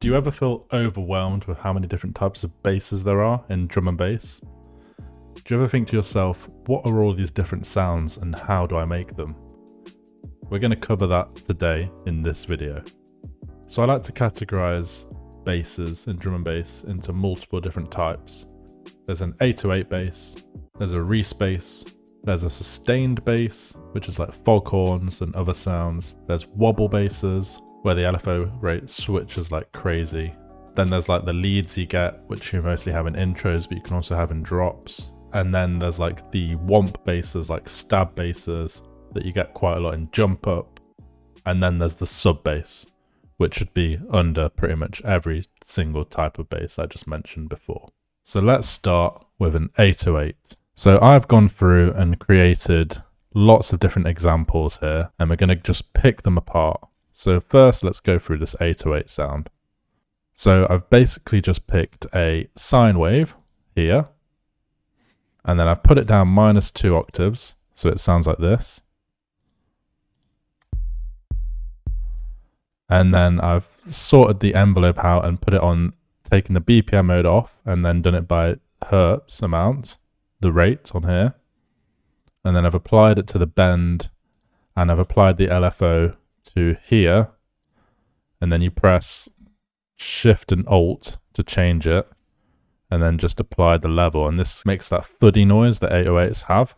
Do you ever feel overwhelmed with how many different types of basses there are in drum and bass? Do you ever think to yourself, what are all these different sounds and how do I make them? We're going to cover that today in this video. So I like to categorize basses in drum and bass into multiple different types. There's an 808 bass, there's a Reese bass, there's a sustained bass, which is like foghorns and other sounds. There's wobble basses, where the LFO rate switches like crazy. Then there's like the leads you get, which you mostly have in intros, but you can also have in drops. And then there's like the Womp basses, like stab basses, that you get quite a lot in jump up. And then there's the sub bass, which should be under pretty much every single type of bass I just mentioned before. So let's start with an 808. So I've gone through and created lots of different examples here, and we're going to just pick them apart. So first, let's go through this 808 sound. So I've basically just picked a sine wave here, and then I've put it down -2 octaves, so it sounds like this. And then I've sorted the envelope out and put it on, taking the BPM mode off, and then done it by hertz amount, the rate on here. And then I've applied it to the bend, and I've applied the LFO to here, and then you press Shift and Alt to change it, and then just apply the level, and this makes that fuddy noise that 808s have.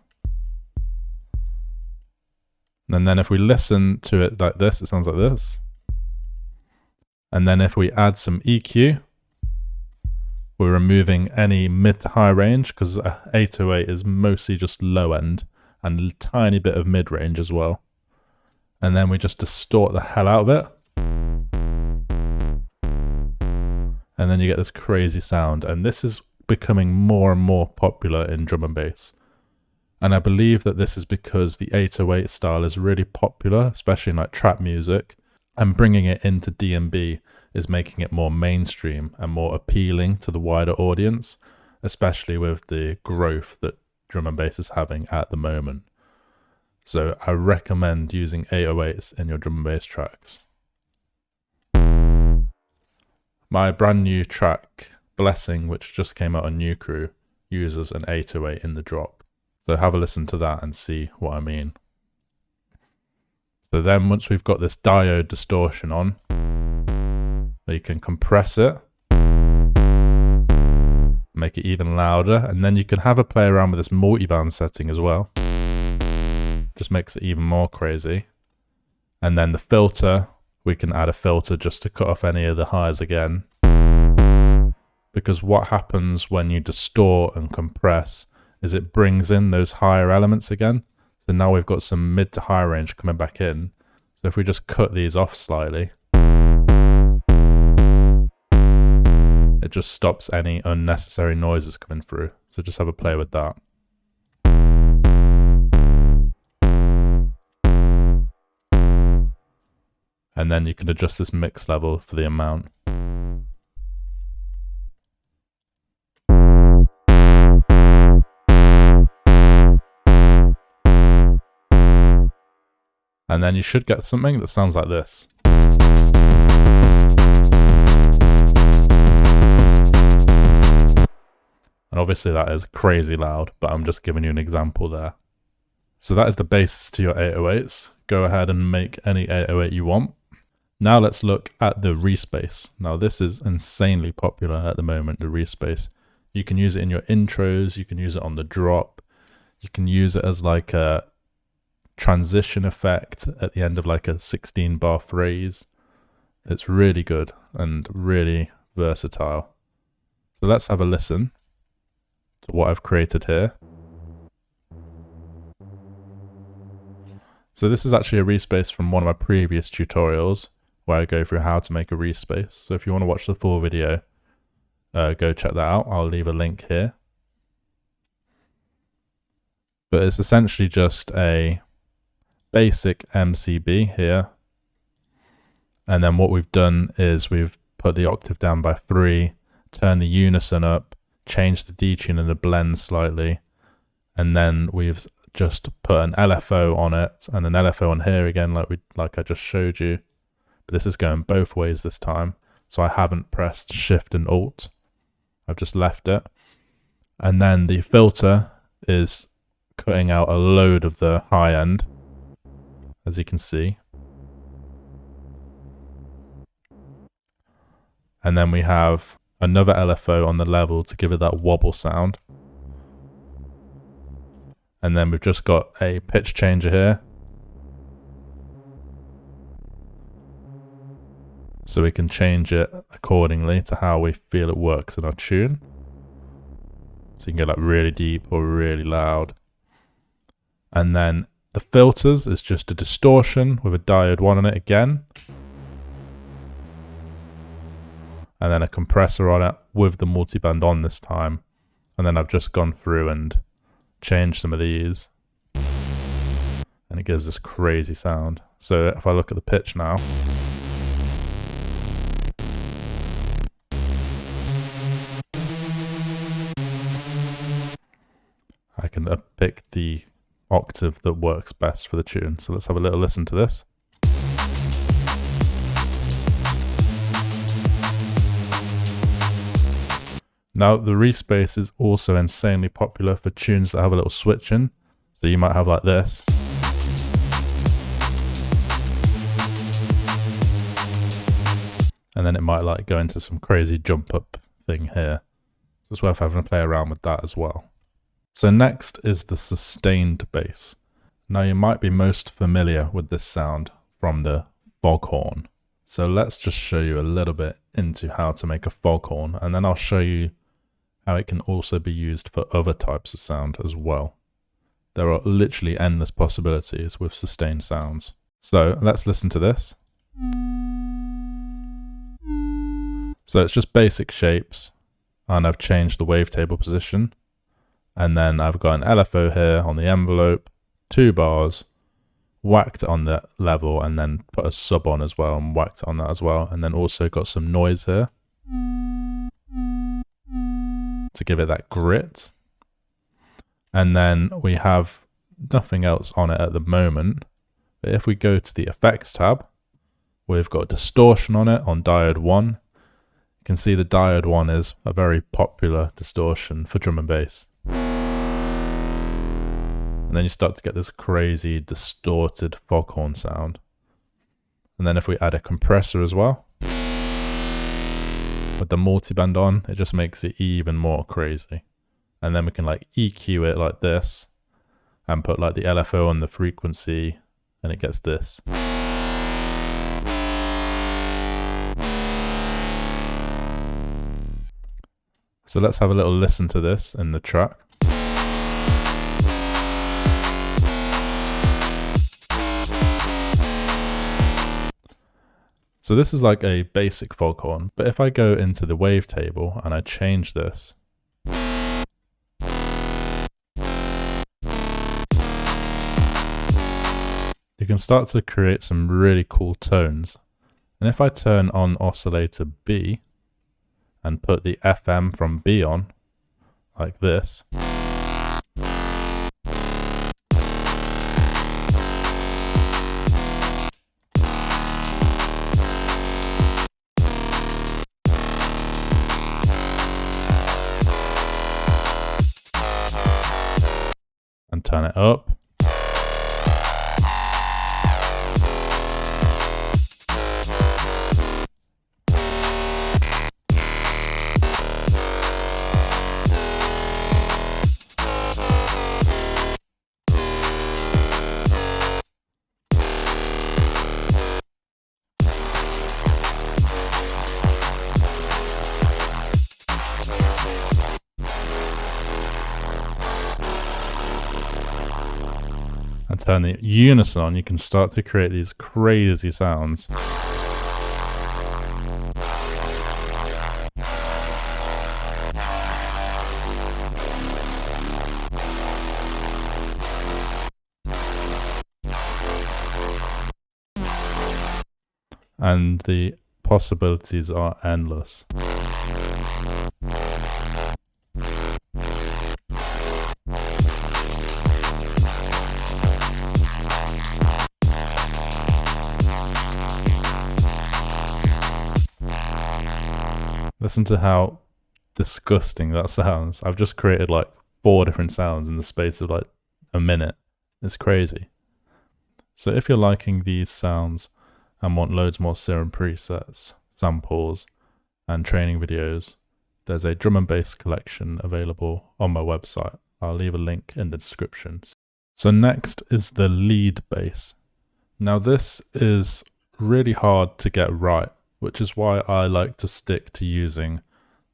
And then if we listen to it like this, it sounds like this. And then if we add some EQ, we're removing any mid to high range, because 808 is mostly just low end and a tiny bit of mid range as well. And then we just distort the hell out of it. And then you get this crazy sound. And this is becoming more and more popular in drum and bass. And I believe that this is because the 808 style is really popular, especially in like trap music. And bringing it into DnB is making it more mainstream and more appealing to the wider audience, especially with the growth that drum and bass is having at the moment. So I recommend using 808s in your drum and bass tracks. My brand new track, Blessing, which just came out on New Crew, uses an 808 in the drop. So have a listen to that and see what I mean. So then once we've got this diode distortion on, we can compress it, make it even louder, and then you can have a play around with this multiband setting as well. Just makes it even more crazy. And then the filter, we can add a filter just to cut off any of the highs again. Because what happens when you distort and compress is it brings in those higher elements again. So now we've got some mid to high range coming back in. So if we just cut these off slightly, it just stops any unnecessary noises coming through. So just have a play with that. And then you can adjust this mix level for the amount. And then you should get something that sounds like this. And obviously that is crazy loud, but I'm just giving you an example there. So that is the basis to your 808s. Go ahead and make any 808 you want. Now let's look at the Reese bass. Now this is insanely popular at the moment, the Reese bass. You can use it in your intros, you can use it on the drop, you can use it as like a transition effect at the end of like a 16-bar phrase. It's really good and really versatile. So let's have a listen to what I've created here. So this is actually a Reese bass from one of my previous tutorials where I go through how to make a Reese bass. So if you want to watch the full video, go check that out. I'll leave a link here. But it's essentially just a basic MCB here. And then what we've done is we've put the octave down by 3, turn the unison up, change the detune and the blend slightly, and then we've just put an LFO on it and an LFO on here again like I just showed you. But this is going both ways this time. So I haven't pressed Shift and Alt. I've just left it. And then the filter is cutting out a load of the high end, as you can see. And then we have another LFO on the level to give it that wobble sound. And then we've just got a pitch changer here. So we can change it accordingly to how we feel it works in our tune. So you can get like really deep or really loud. And then the filters is just a distortion with a diode 1 on it again. And then a compressor on it with the multiband on this time. And then I've just gone through and changed some of these. And it gives this crazy sound. So if I look at the pitch now. I can pick the octave that works best for the tune. So let's have a little listen to this. Now the Reese bass is also insanely popular for tunes that have a little switch in. So you might have like this. And then it might like go into some crazy jump up thing here. So it's worth having a play around with that as well. So next is the sustained bass. Now you might be most familiar with this sound from the foghorn. So let's just show you a little bit into how to make a foghorn, and then I'll show you how it can also be used for other types of sound as well. There are literally endless possibilities with sustained sounds. So let's listen to this. So it's just basic shapes, and I've changed the wavetable position. And then I've got an LFO here on the envelope, 2 bars, whacked it on that level, and then put a sub on as well and whacked it on that as well. And then also got some noise here to give it that grit. And then we have nothing else on it at the moment. But if we go to the effects tab, we've got distortion on it on diode 1. You can see the diode 1 is a very popular distortion for drum and bass. And then you start to get this crazy distorted foghorn sound. And then if we add a compressor as well, with the multiband on, it just makes it even more crazy. And then we can like EQ it like this and put like the LFO on the frequency, and it gets this. So let's have a little listen to this in the track. So this is like a basic foghorn, but if I go into the wavetable and I change this, you can start to create some really cool tones. And if I turn on oscillator B and put the FM from B on, like this, and turn it up, and turn the unison on, you can start to create these crazy sounds. And the possibilities are endless. Listen to how disgusting that sounds. I've just created like 4 different sounds in the space of like a minute. It's crazy. So if you're liking these sounds and want loads more Serum presets, samples, and training videos, there's a drum and bass collection available on my website. I'll leave a link in the description. So next is the lead bass. Now this is really hard to get right, which is why I like to stick to using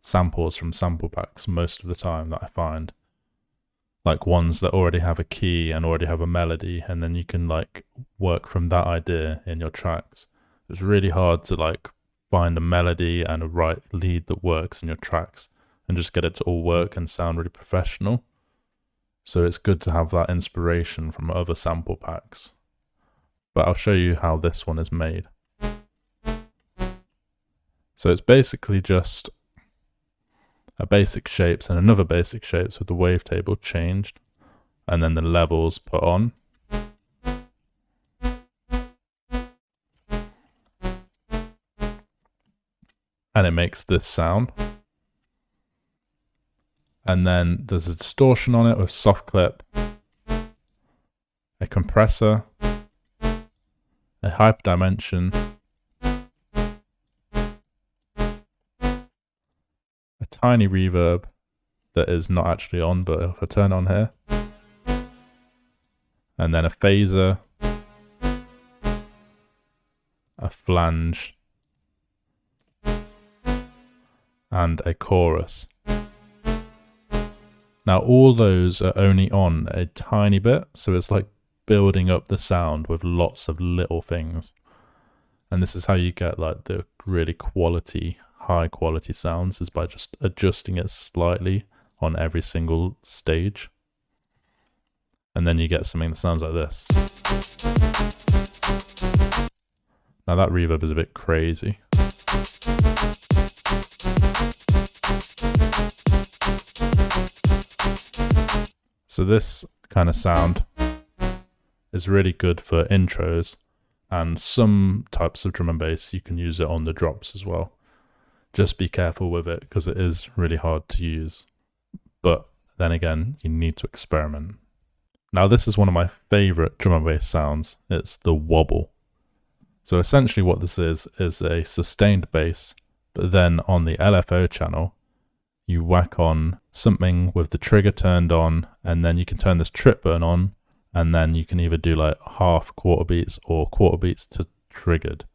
samples from sample packs most of the time that I find. Like ones that already have a key and already have a melody, and then you can like work from that idea in your tracks. It's really hard to like find a melody and a right lead that works in your tracks and just get it to all work and sound really professional. So it's good to have that inspiration from other sample packs. But I'll show you how this one is made. So it's basically just a basic shapes and another basic shapes with the wavetable changed and then the levels put on. And it makes this sound. And then there's a distortion on it with soft clip, a compressor, a hyperdimension, a tiny reverb that is not actually on, but if I turn on here, and then a phaser, a flange, and a chorus. Now all those are only on a tiny bit, so it's like building up the sound with lots of little things. And this is how you get like the really high quality sounds, is by just adjusting it slightly on every single stage. And then you get something that sounds like this. Now that reverb is a bit crazy. So this kind of sound is really good for intros, and some types of drum and bass you can use it on the drops as well. Just be careful with it because it is really hard to use. But then again, you need to experiment. Now this is one of my favorite drum and bass sounds. It's the wobble. So essentially what this is a sustained bass, but then on the LFO channel, you whack on something with the trigger turned on, and then you can turn this trip button on, and then you can either do like half quarter beats or quarter beats to triggered.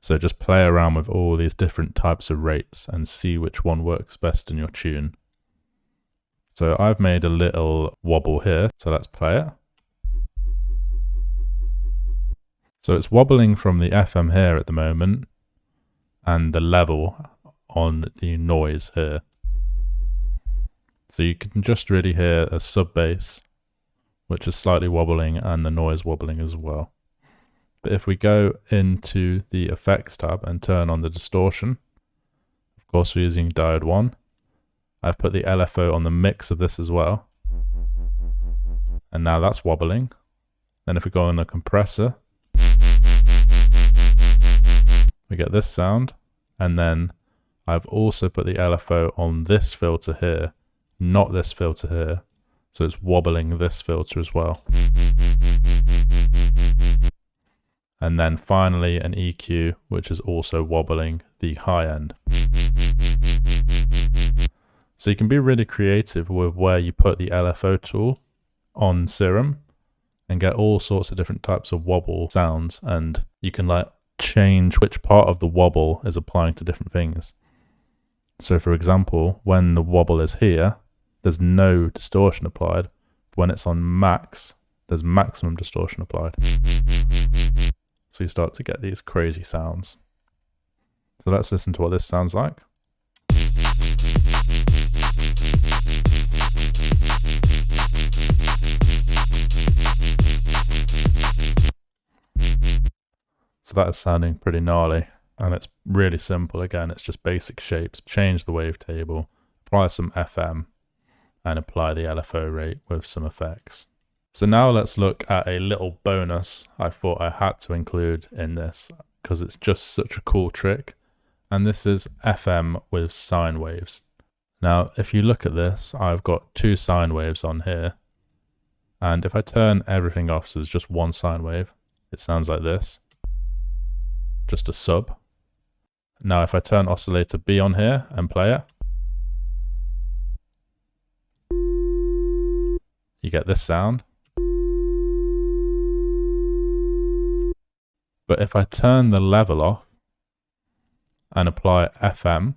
So just play around with all these different types of rates and see which one works best in your tune. So I've made a little wobble here, so let's play it. So it's wobbling from the FM here at the moment, and the level on the noise here. So you can just really hear a sub bass, which is slightly wobbling, and the noise wobbling as well. But if we go into the effects tab and turn on the distortion, of course we're using diode 1. I've put the LFO on the mix of this as well. And now that's wobbling. Then if we go on the compressor, we get this sound. And then I've also put the LFO on this filter here, not this filter here. So it's wobbling this filter as well. And then finally an EQ, which is also wobbling the high end. So you can be really creative with where you put the LFO tool on Serum and get all sorts of different types of wobble sounds, and you can like change which part of the wobble is applying to different things. So for example, when the wobble is here, there's no distortion applied. When it's on max, there's maximum distortion applied. So you start to get these crazy sounds. So let's listen to what this sounds like. So that is sounding pretty gnarly, and it's really simple. Again, it's just basic shapes. Change the wavetable, apply some FM, and apply the LFO rate with some effects. So now let's look at a little bonus I thought I had to include in this because it's just such a cool trick, and this is FM with sine waves. Now, if you look at this, I've got 2 sine waves on here. And if I turn everything off, so there's just 1 sine wave, it sounds like this. Just a sub. Now, if I turn oscillator B on here and play it, you get this sound. But if I turn the level off and apply FM,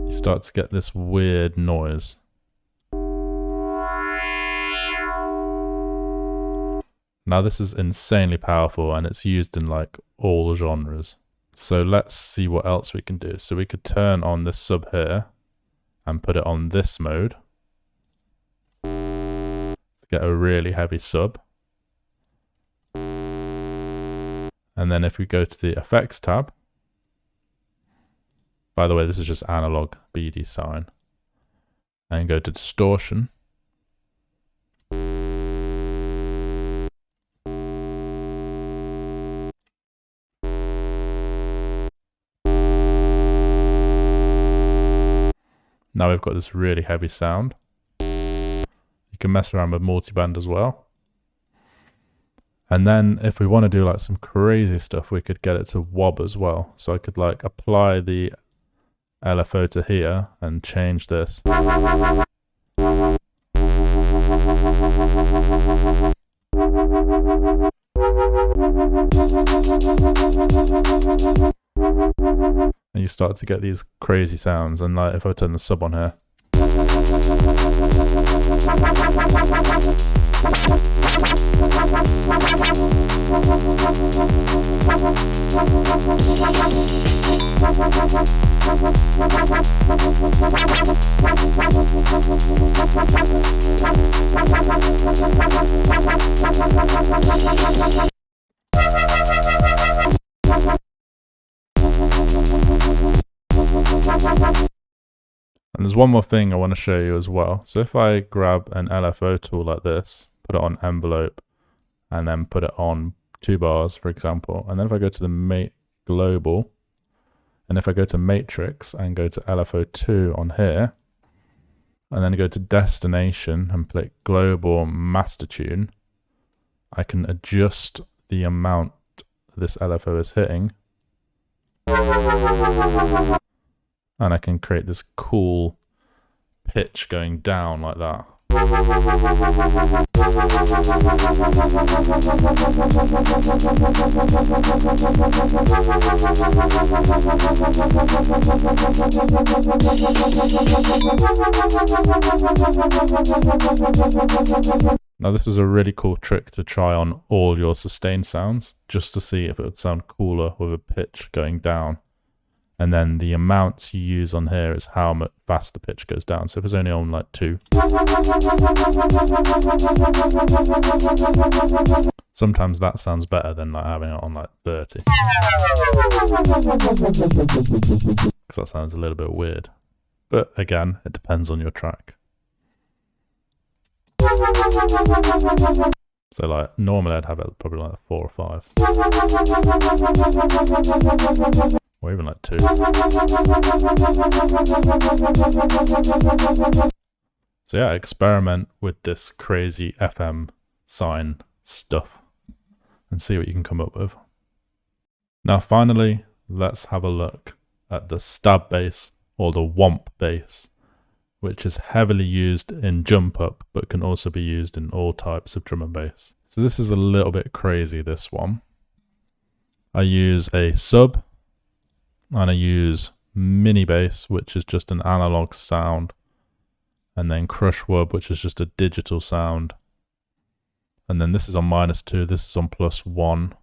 you start to get this weird noise. Now this is insanely powerful and it's used in like all genres. So let's see what else we can do. So we could turn on this sub here and put it on this mode to get a really heavy sub. And then if we go to the effects tab, by the way, this is just analog BD sine, and go to distortion. Now we've got this really heavy sound. You can mess around with multiband as well. And then if we want to do like some crazy stuff, we could get it to wob as well. So I could like apply the LFO to here and change this. And you start to get these crazy sounds. And like if I turn the sub on here, and there's one more thing I want to show you as well. So if I grab an LFO tool like this, put it on envelope, and then put it on 2 bars, for example, and then if I go to the global, and if I go to matrix and go to LFO2 on here, and then go to destination and click global master tune, I can adjust the amount this LFO is hitting. And I can create this cool pitch going down like that. Now this is a really cool trick to try on all your sustain sounds, just to see if it would sound cooler with a pitch going down. And then the amount you use on here is how much fast the pitch goes down. So if it's only on like 2, sometimes that sounds better than like having it on like 30. Because that sounds a little bit weird. But again, it depends on your track. So like normally I'd have it probably like 4 or 5. Or even like 2. So yeah, experiment with this crazy FM sine stuff and see what you can come up with. Now finally, let's have a look at the stab bass or the womp bass, which is heavily used in jump up, but can also be used in all types of drum and bass. So this is a little bit crazy, this one. I use a sub, and I use mini bass, which is just an analog sound, and then crush wob, which is just a digital sound. And then this is on -2, this is on +1.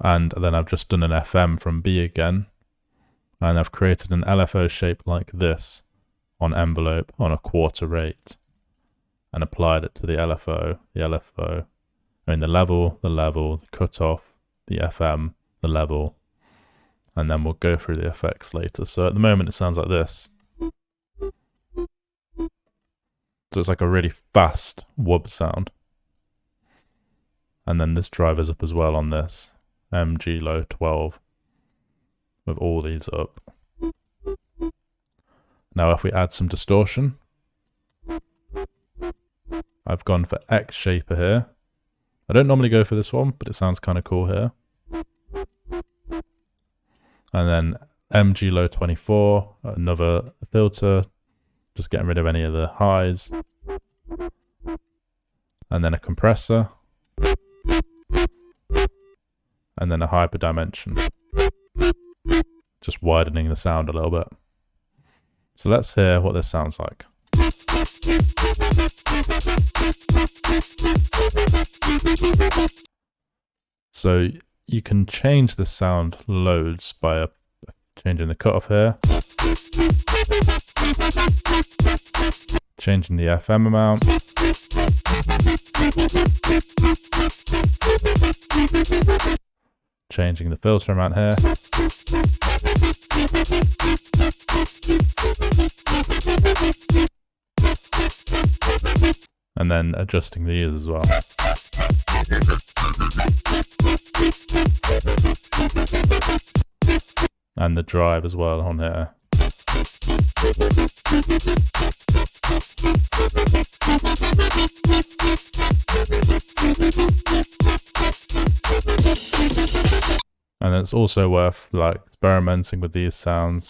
And then I've just done an FM from B again, and I've created an LFO shape like this on envelope on a 1/4 rate and applied it to the LFO, I mean the level, the cutoff, the FM, the level, and then we'll go through the effects later. So at the moment it sounds like this. So it's like a really fast wob sound. And then this driver's up as well on this MG low 12 with all these up. Now if we add some distortion, I've gone for X shaper here. I don't normally go for this one, but it sounds kind of cool here. And then MG low 24, another filter, just getting rid of any of the highs. And then a compressor. And then a hyper dimension. Just widening the sound a little bit. So let's hear what this sounds like. So you can change the sound loads by changing the cutoff here, changing the FM amount, changing the filter amount here, and then adjusting these as well. And the drive as well on here. And it's also worth like experimenting with these sounds.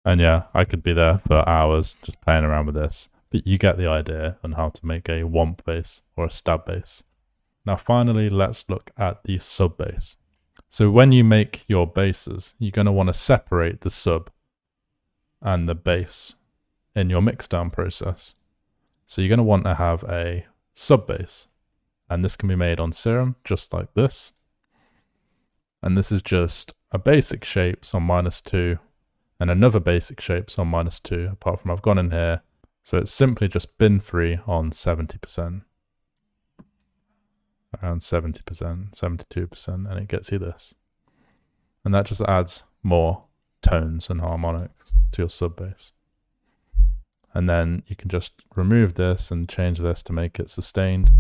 And yeah, I could be there for hours just playing around with this, but you get the idea on how to make a womp bass or a stab bass. Now finally, let's look at the sub bass. So when you make your basses, you're going to want to separate the sub and the bass in your mixdown process. So you're going to want to have a sub bass, and this can be made on Serum just like this. And this is just a basic shapes on -2 and another basic shapes on -2, apart from I've gone in here. So it's simply just bin 3 on 70%, around 70%, 72%, and it gets you this. And that just adds more tones and harmonics to your sub bass. And then you can just remove this and change this to make it sustained.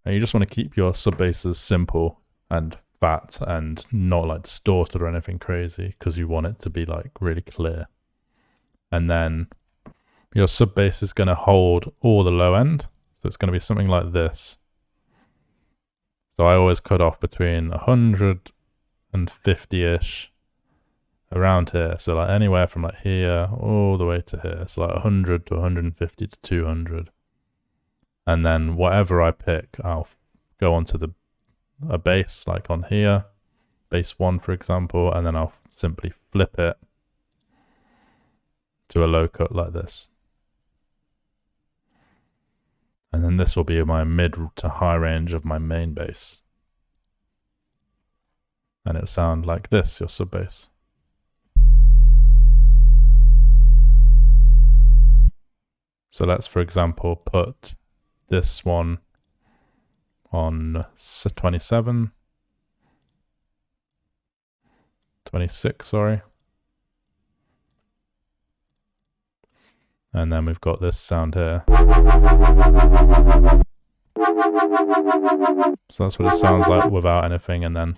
And you just want to keep your sub basses simple and fat and not like distorted or anything crazy, because you want it to be like really clear. And then your sub bass is going to hold all the low end, so it's going to be something like this. So I always cut off between 150-ish around here, so like anywhere from like here all the way to here, so like 100 to 150 to 200. And then whatever I pick, I'll go onto a bass like on here, bass 1 for example, and then I'll simply flip it to a low cut like this. And then this will be my mid to high range of my main bass. And it'll sound like this, your sub bass. So let's, for example, put this one on 26, sorry. And then we've got this sound here. So that's what it sounds like without anything, and then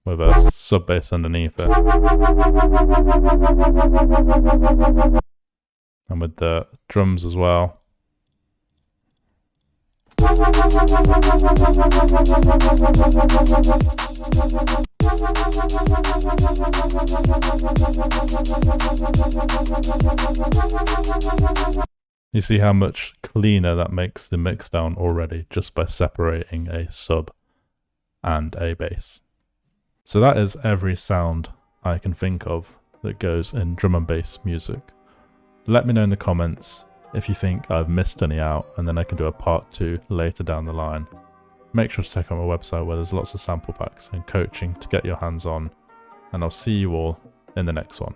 with a sub bass underneath it. And with the drums as well. You see how much cleaner that makes the mix down already just by separating a sub and a bass. So that is every sound I can think of that goes in drum and bass music. Let me know in the comments if you think I've missed any out, and then I can do a part 2 later down the line. Make sure to check out my website where there's lots of sample packs and coaching to get your hands on, and I'll see you all in the next one.